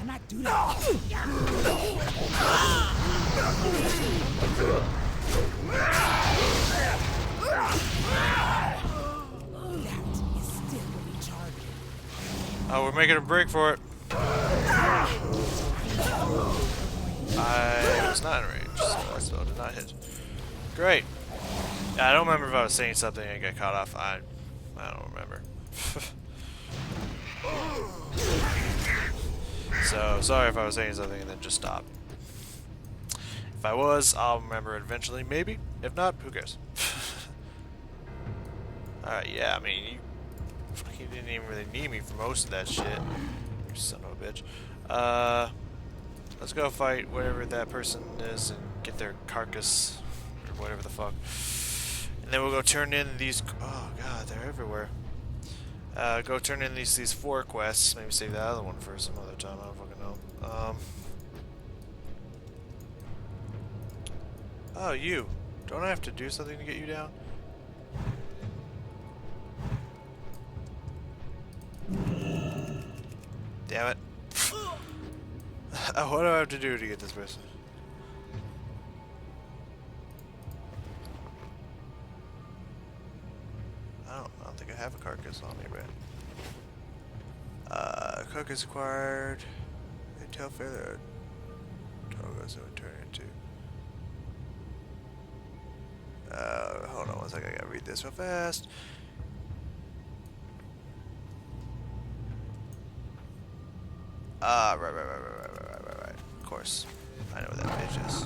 cannot do that. That is still recharging. Oh, we're making a break for it. I was not in range, so that spell did not hit. Great. Yeah, I don't remember if I was saying something and got caught off. I don't remember. So, sorry if I was saying something and then just stopped. If I was, I'll remember it eventually, maybe. If not, who cares? Alright, yeah, I mean, you didn't even really need me for most of that shit. You son of a bitch. Let's go fight whatever that person is and get their carcass, or whatever the fuck. And then we'll go turn in these... Oh god, they're everywhere. Go turn in these 4 quests. Maybe save that other one for some other time. I don't fucking know. Oh, you. Don't I have to do something to get you down? Damn it. What do I have to do to get this person? I don't think I have a carcass on me, but carcass acquired. A tail feather. Togas would turn into. Hold on one second. I gotta read this real fast. Right. Of course, I know where that bitch is.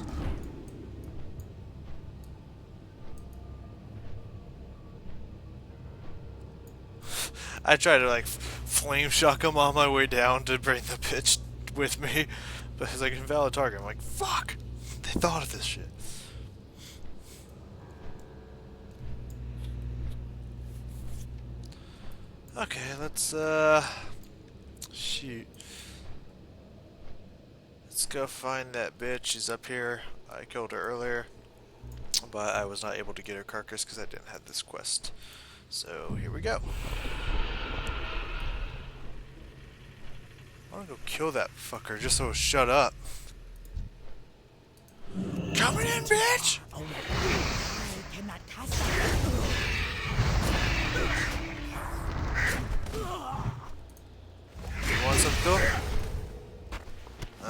I tried to like flame shock him on my way down to bring the bitch with me, but it's like invalid target. I'm like, fuck! They thought of this shit. Okay, let's shoot. Let's go find that bitch. She's up here. I killed her earlier, but I was not able to get her carcass because I didn't have this quest. So here we go. I want to go kill that fucker just so it'll shut up. Coming in, bitch! Oh my god. I cannot cast that. You want some though?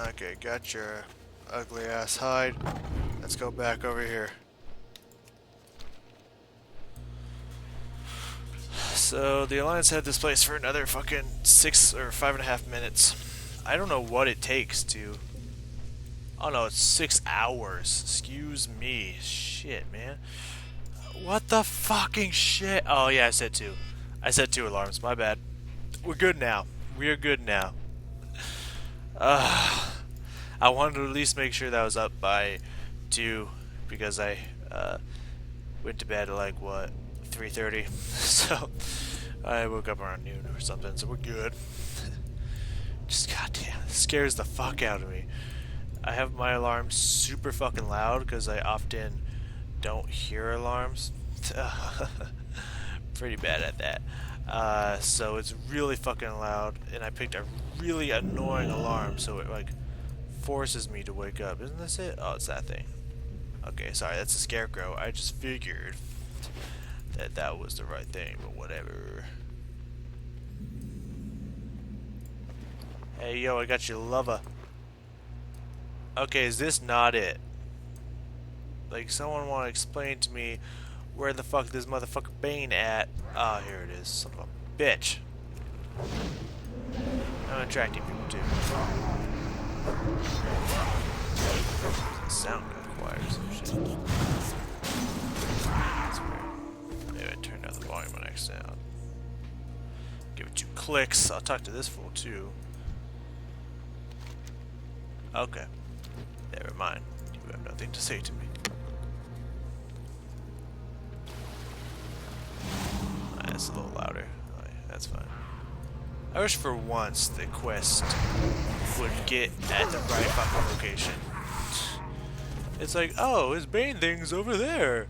Okay, got your ugly ass hide. Let's go back over here. So the Alliance had this place for another fucking 6 or 5.5 minutes. I don't know what it takes to... Oh no, it's 6 hours. Excuse me. Shit, man. What the fucking shit? Oh yeah, I said 2. I said 2 alarms. My bad. We're good now. We are good now. I wanted to at least make sure that was up by 2 because I went to bed at like what, 3:30. So I woke up around noon or something. So we're good. Just goddamn, it scares the fuck out of me. I have my alarms super fucking loud because I often don't hear alarms. Pretty bad at that. So it's really fucking loud, and I picked a really annoying alarm, so it like forces me to wake up. Isn't this it? Oh, it's that thing. Okay, sorry, that's a scarecrow. I just figured that was the right thing, but whatever. Hey, yo, I got your lover. Okay, is this not it? Like, someone want to explain to me where the fuck this motherfucker Bane at? Ah, oh, here it is. Son of a bitch. I'm attracting people too. Sound got quiet or some shit. That's weird. Maybe I turned down the volume on accident. Give it 2 clicks. I'll talk to this fool too. Okay. Never mind. You have nothing to say to me. That's a little louder. Oh, yeah, that's fine. I wish for once the quest would get at the right fucking location. It's like, oh, his Bane thing's over there.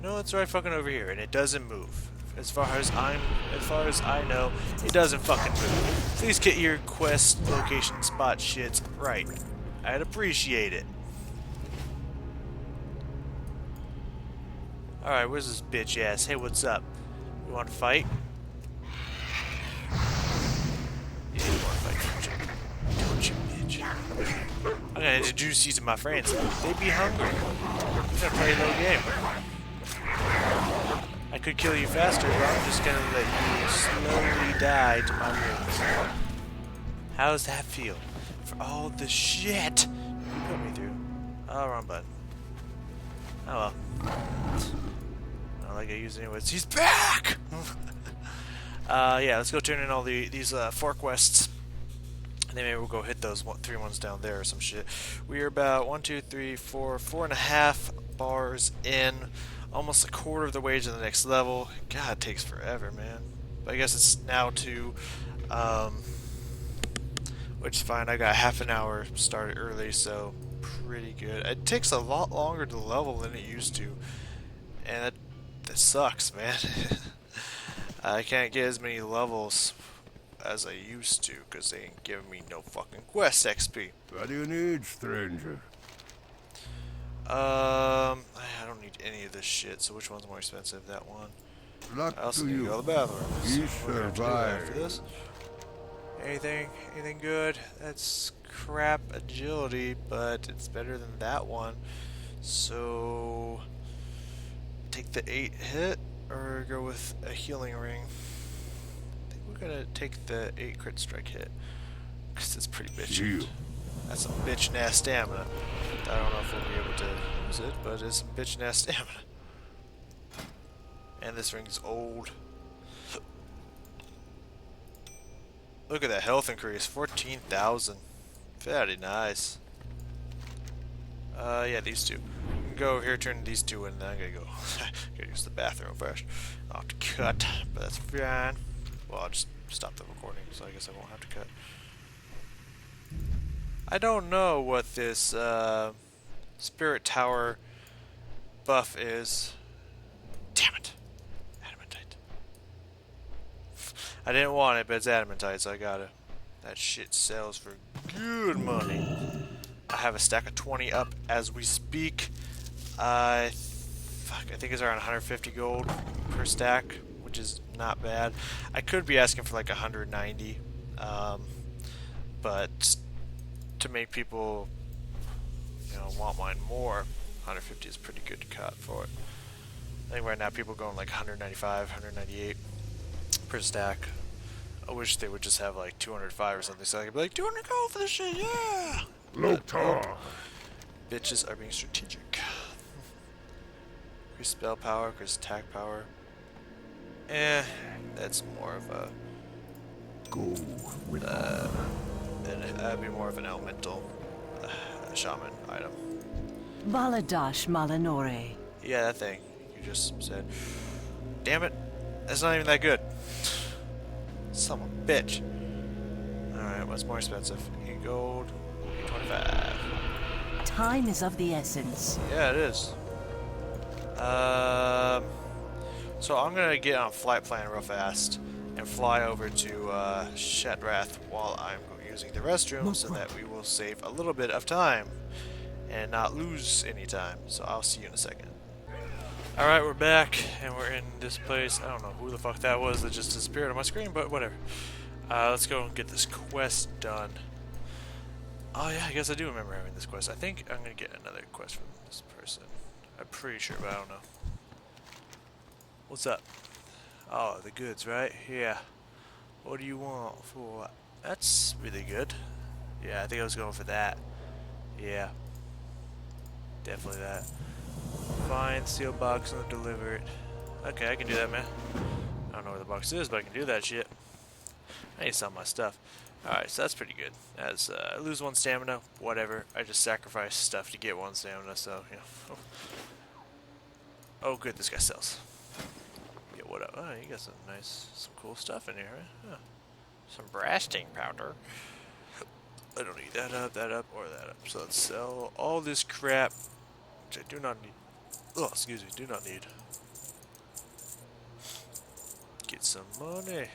No, it's right fucking over here, and it doesn't move. As far as I know, it doesn't fucking move. Please get your quest location spot shits right. I'd appreciate it. Alright, where's this bitch ass? Hey, what's up? You want to fight? Yeah, you want to fight, don't you, bitch? I'm gonna introduce you to my friends. They be hungry. We're gonna play a little game. I could kill you faster, but I'm just gonna let you slowly die to my wounds. How does that feel? For all the shit you put me through. Oh, wrong button. Oh well. Not like I use it anyways. He's back! Yeah, let's go turn in all these 4 quests. And then maybe we'll go hit those 3 ones down there or some shit. We are about 1, 2, 3, 4, 4.5 bars in. Almost a quarter of the way to the next level. God, it takes forever, man. But I guess it's now 2. Which is fine. I got half an hour started early, so pretty good. It takes a lot longer to level than it used to. And that sucks, man. I can't get as many levels as I used to because they ain't giving me no fucking quest XP. What do you need, stranger? I don't need any of this shit, so which one's more expensive? That one. Luck I also to need to you. go to the bathroom. You So what do I have to do after survived. this? Anything good? That's crap agility, but it's better than that one. So take the 8 hit or go with a healing ring. I think we're gonna take the 8 crit strike hit because it's pretty bitchy. Shield. That's some bitchin' ass stamina. I don't know if we'll be able to use it, but it's some bitchin' ass stamina. And this ring's old. Look at that health increase, 14,000. Very nice. Yeah, these 2. Go over here, turn these 2 in, and then I'm gonna go. Gotta use the bathroom first. I'll have to cut, but that's fine. Well, I'll just stop the recording, so I guess I won't have to cut. I don't know what this Spirit Tower buff is. Damn it. Adamantite. I didn't want it, but it's adamantite, so I got it. That shit sells for good money. I have a stack of 20 up as we speak. I think it's around 150 gold per stack, which is not bad. I could be asking for like 190, but to make people, want mine more, 150 is pretty good cut for it. I think right now people are going like 195, 198 per stack. I wish they would just have like 205 or something, so I could be like, 200 gold for this shit, yeah! Lotar. Bitches are being strategic. Increase spell power, increase attack power. That's more of a... Go with that'd be more of an elemental shaman item. Baladash Malanore. Yeah, that thing you just said. Damn it, that's not even that good. Son of a bitch. Alright, what's more expensive? 8 gold, 25. Time is of the essence. Yeah, it is. So I'm gonna get on a flight plan real fast and fly over to Shadrath while I'm using the restroom so that we will save a little bit of time and not lose any time. So I'll see you in a second. Alright, we're back and we're in this place. I don't know who the fuck that was that just disappeared on my screen, but whatever. Let's go and get this quest done. Oh yeah, I guess I do remember having this quest. I think I'm gonna get another quest from this person. I'm pretty sure, but I don't know. What's up? Oh, the goods, right? Yeah. What do you want for what? That's really good. Yeah, I think I was going for that. Yeah. Definitely that. Find, seal box, and deliver it. Okay, I can do that, man. I don't know where the box is, but I can do that shit. I need to sell my stuff. Alright, so that's pretty good. As I lose 1 stamina, whatever. I just sacrifice stuff to get 1 stamina, so, Oh, good, this guy sells. Yeah, what up? Oh, you got some cool stuff in here, right? Huh. Some brasting powder. I don't need that up, or that up. So let's sell all this crap, which I do not need. Oh, excuse me, do not need. some money.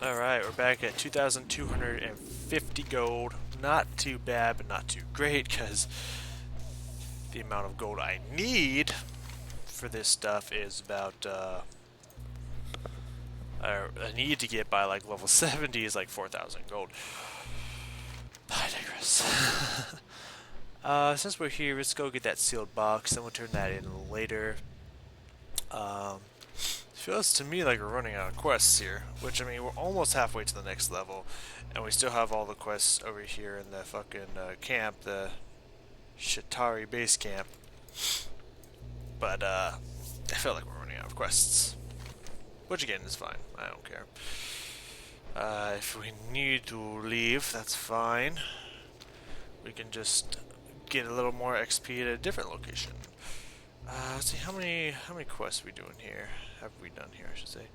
Alright, we're back at 2,250 gold. Not too bad, but not too great, because the amount of gold I need for this stuff is about, I need to get by like level 70 is like 4,000 gold. I digress. Since we're here, let's go get that sealed box, then we'll turn that in later. Feels to me like we're running out of quests here, which, I mean, we're almost halfway to the next level, and we still have all the quests over here in the fucking camp, the Shatari base camp. But I feel like we're running out of quests, which again is fine. I don't care. If we need to leave, that's fine. We can just get a little more XP at a different location. Let's see how many quests we doing here. Have we done here? I should say.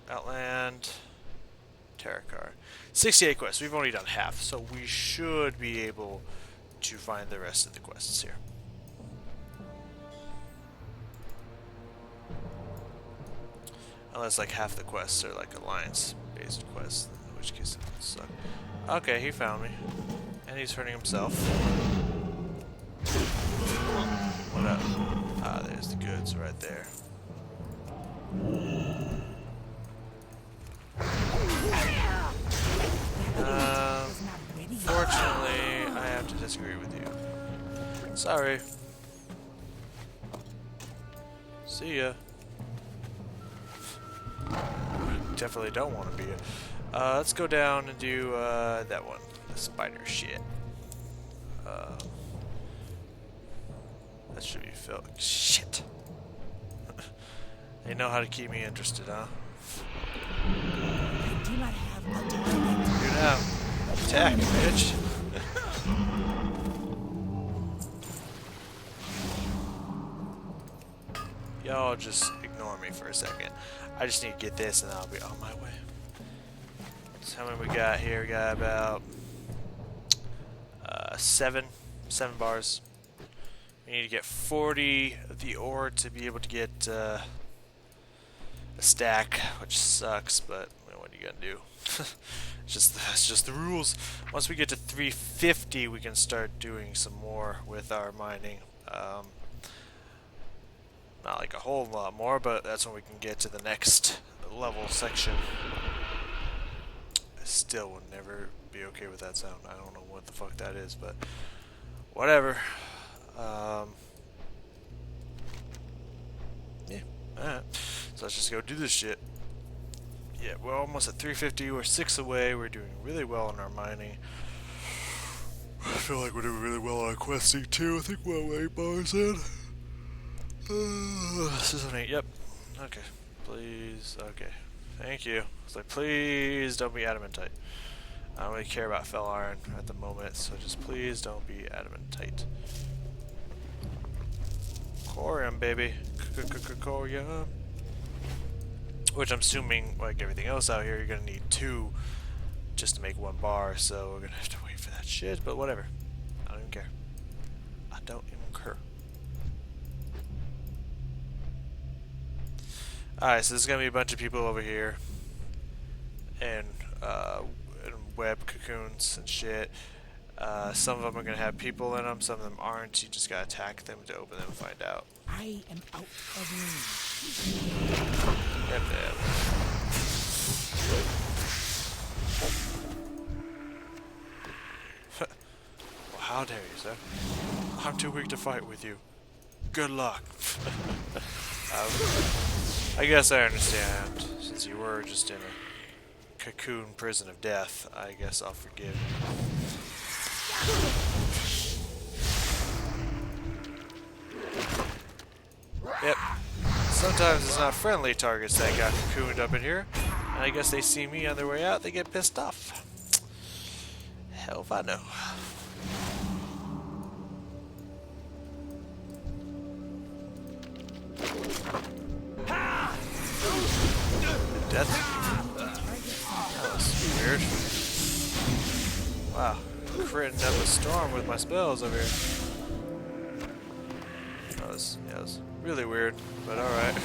Outland, Terracar. 68 quests. We've only done half, so we should be able to find the rest of the quests here. Unless like half the quests are like alliance-based quests, in which case it would suck. Okay, he found me, and he's hurting himself. What up? Ah, there's the goods right there. Fortunately, I have to disagree with you. Sorry. See ya. Definitely don't want to be it. Let's go down and do that one. The spider shit. That should be filled. Shit. They know how to keep me interested, huh? I do not have ultimate. You now. Attack, bitch. Y'all just ignore me for a second. I just need to get this and I'll be on my way. So how many we got here? We got about 7 bars. We need to get 40 of the ore to be able to get a stack, which sucks, but what are you gonna do? That's just the rules. Once we get to 350, we can start doing some more with our mining. Not like a whole lot more, but that's when we can get to the next level section. I still would never be okay with that sound. I don't know what the fuck that is, but whatever. Yeah, alright. So let's just go do this shit. Yeah, we're almost at 350. We're 6 away. We're doing really well in our mining. I feel like we're doing really well on our questing too. I think we're 8 bars in. This is an 8. Yep. Okay. Please. Okay. Thank you. It's like, please don't be adamantite. I don't really care about fell iron at the moment, so just please don't be adamantite. Corium, baby. Corium. Which I'm assuming, like everything else out here, you're gonna need 2 just to make 1 bar, so we're gonna have to wait for that shit, but whatever. I don't even care. I don't even care. Alright, so there's gonna be a bunch of people over here. And web cocoons and shit. Some of them are gonna have people in them, some of them aren't. You just gotta attack them to open them and find out. I am out of room. Yep, yep. Well, how dare you, sir? I'm too weak to fight with you. Good luck. I guess I understand. Since you were just in a cocoon prison of death, I guess I'll forgive. Yep. Sometimes it's not friendly targets that got cocooned up in here. And I guess they see me on their way out, they get pissed off. Hell if I know. Death. That was weird. Wow. Critting up a storm with my spells over here. That was was really weird, but alright.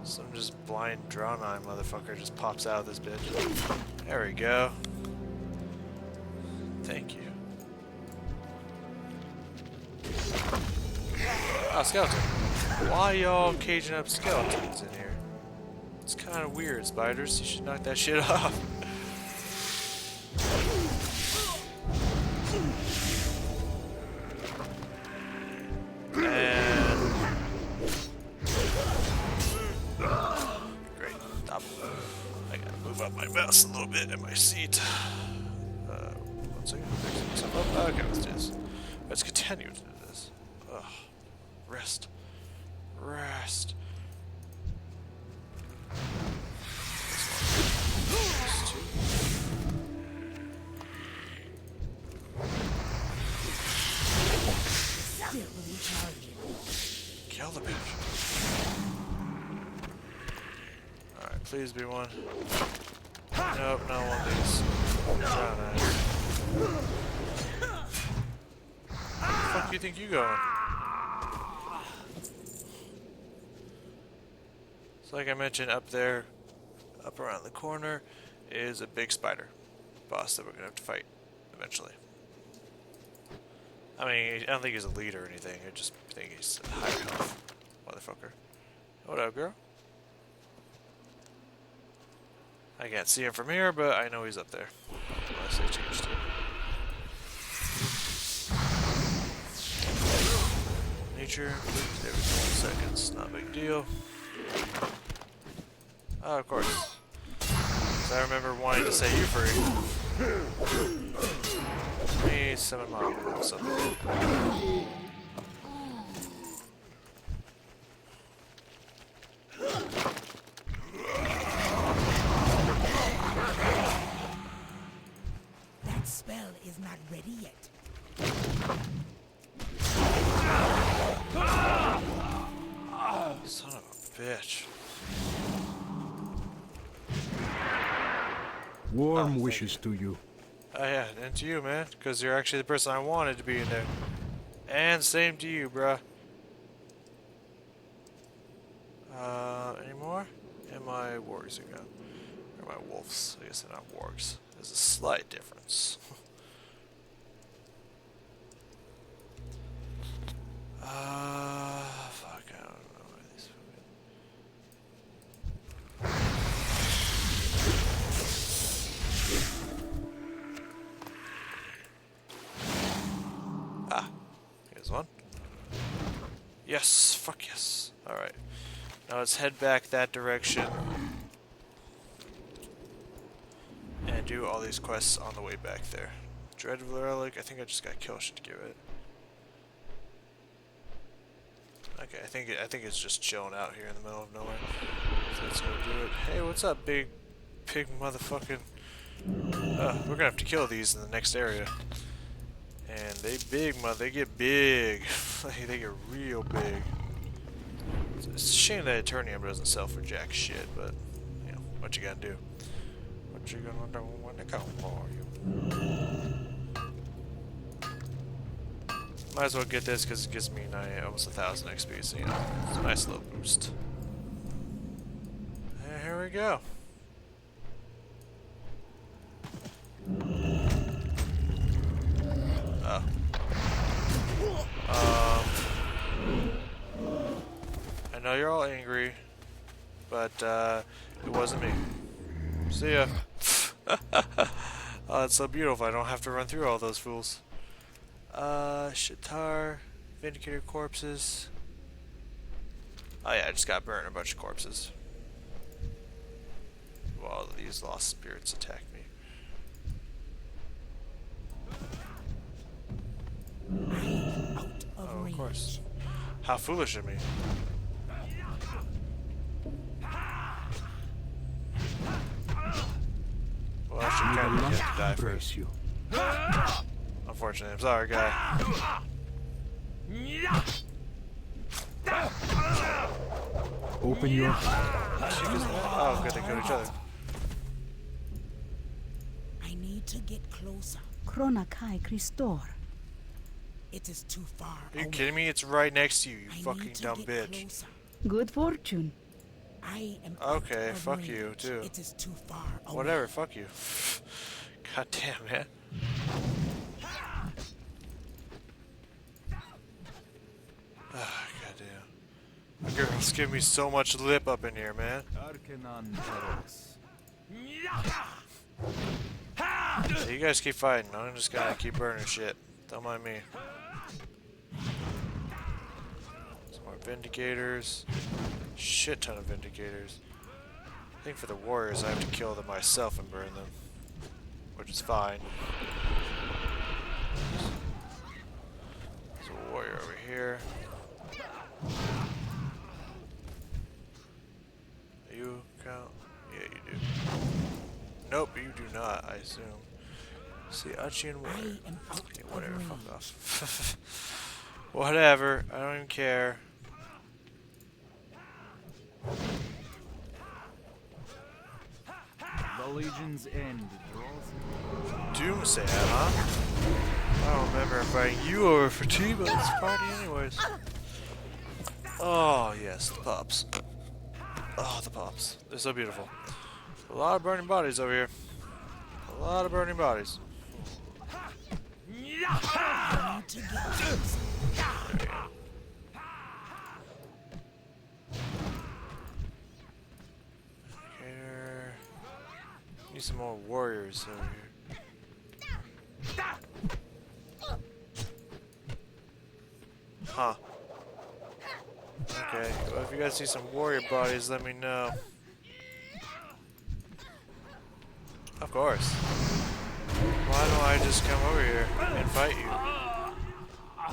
Some just blind drawn-eye motherfucker just pops out of this bitch. There we go. Thank you. Oh, skeleton. Why y'all caging up skeletons in here? It's kind of weird, spiders. You should knock that shit off. And... Great. Stop. I gotta move up my mouse a little bit in my seat. 1 second. Fix myself up. Okay, let's do this. Let's continue to do this. Ugh. Rest. Rest. This two. Still recharging. Kill the bitch. Alright, please be one. Nope, not one of these. Oh, nice. Where the fuck do you think you going? So like I mentioned, up there, up around the corner, is a big spider boss that we're gonna have to fight eventually. I mean, I don't think he's a leader or anything. I just think he's a higher health motherfucker. What up, girl? I can't see him from here, but I know he's up there. Unless they changed it. Nature. There we go. 1 seconds. Not a big deal. Oh, of course. 'Cause I remember wanting to set you free. Let me summon my or something. That spell is not ready yet. Son of a bitch. Warm wishes to you. Oh yeah, and to you, man, because you're actually the person I wanted to be in there. And same to you, bruh. Any more? And my wargs are gone. Or my wolves. I guess they're not wargs. There's a slight difference. Fuck, I don't know where these fucking... Ah, here's one. Yes, fuck yes. Alright. Now let's head back that direction. And do all these quests on the way back there. Dread Relic, I think I just got kill shit to give it. Okay, I think it's just chilling out here in the middle of nowhere. So let's go do it. Hey, what's up, big pig motherfucking... we're gonna have to kill these in the next area. And they get big. They get real big. It's a shame that Eternium doesn't sell for jack shit, but, you know, what you gotta do? What you gonna do when they come for you? Might as well get this because it gives me almost 1,000 XP, so, you know, it's a nice little boost. And here we go. I know you're all angry, but it wasn't me. See ya. Oh, it's so beautiful. I don't have to run through all those fools. Shatar, Vindicator corpses. Oh yeah, I just got burnt a bunch of corpses. While these lost spirits attack me. Out of Oh, range. of course. How foolish of me. Well, I should kind of get to die first. You. Unfortunately, I'm sorry, guy. Open your... Oh, good, they killed each other. I need to get closer. Chronakai Christor. It is too far. Are you away. kidding me? It's right next to you, you I fucking need to dumb get bitch. closer. Good fortune. I am Okay, out of fuck range. you, too. It is too far away. Whatever, fuck you. God damn, man. Ah, goddamn. The girls give me so much lip up in here, man. So you guys keep fighting. I'm just gonna keep burning shit. Don't mind me. Some more Vindicators. Shit ton of Vindicators. I think for the warriors I have to kill them myself and burn them. Which is fine. There's a warrior over here. You count? Yeah, you do. Nope, you do not, I assume. See, Achi and warrior. I am out Yeah, of whatever, range. fuck off. Whatever, I don't even care. The Legion's end draws. Doomsday, huh? I don't remember inviting you over for tea, but it's a party anyways. Oh, yes, the pops. Oh, the pops. They're so beautiful. A lot of burning bodies over here. A lot of burning bodies. I need to get closer. Here. Need some more warriors over here. Huh. Okay, well, if you guys see some warrior bodies, let me know. Of course. Why don't I just come over here and fight you?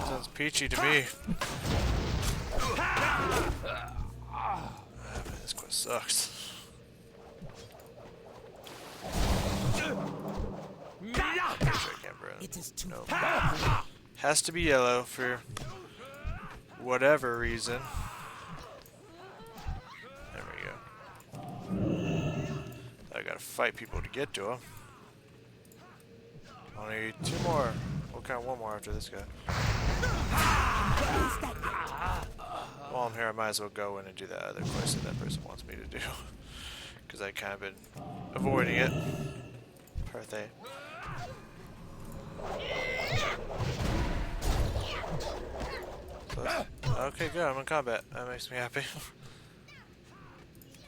Sounds peachy to me. Ah, man, this quest sucks. Pretty sure I can't burn it. It is too Nope. far. Has to be yellow for whatever reason. There we go. I gotta fight people to get to them. Only two more. We'll count one more after this guy. While I'm here, I might as well go in and do that other quest that that person wants me to do. Because I kind of been avoiding it. Birthday. Okay, good. I'm in combat. That makes me happy.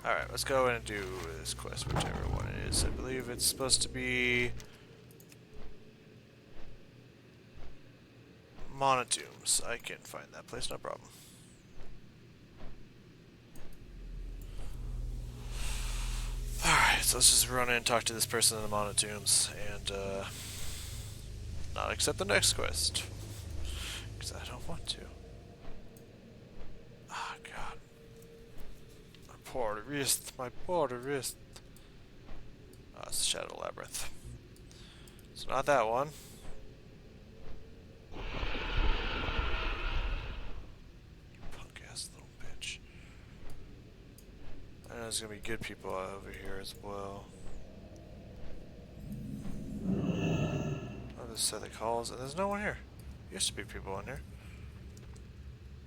Alright, let's go in and do this quest, whichever one it is. I believe it's supposed to be Monotombs. I can find that place, no problem. Alright, so let's just run in and talk to this person in the Monotombs and not accept the next quest. Because I don't want to. Ah, God. My poor wrist, my poor wrist. Ah, it's the Shadow Labyrinth. It's not that one. You punk ass little bitch. I know there's gonna be good people over here as well. Oh, there's Sethic Halls, and there's no one here. Used to be people in here.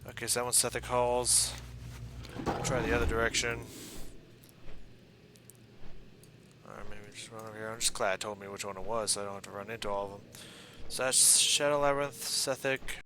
Okay, so that one's Sethic Halls. Try the other direction. Or maybe just run over here. I'm just glad it told me which one it was, so I don't have to run into all of them. So that's Shadow Labyrinth, Sethic,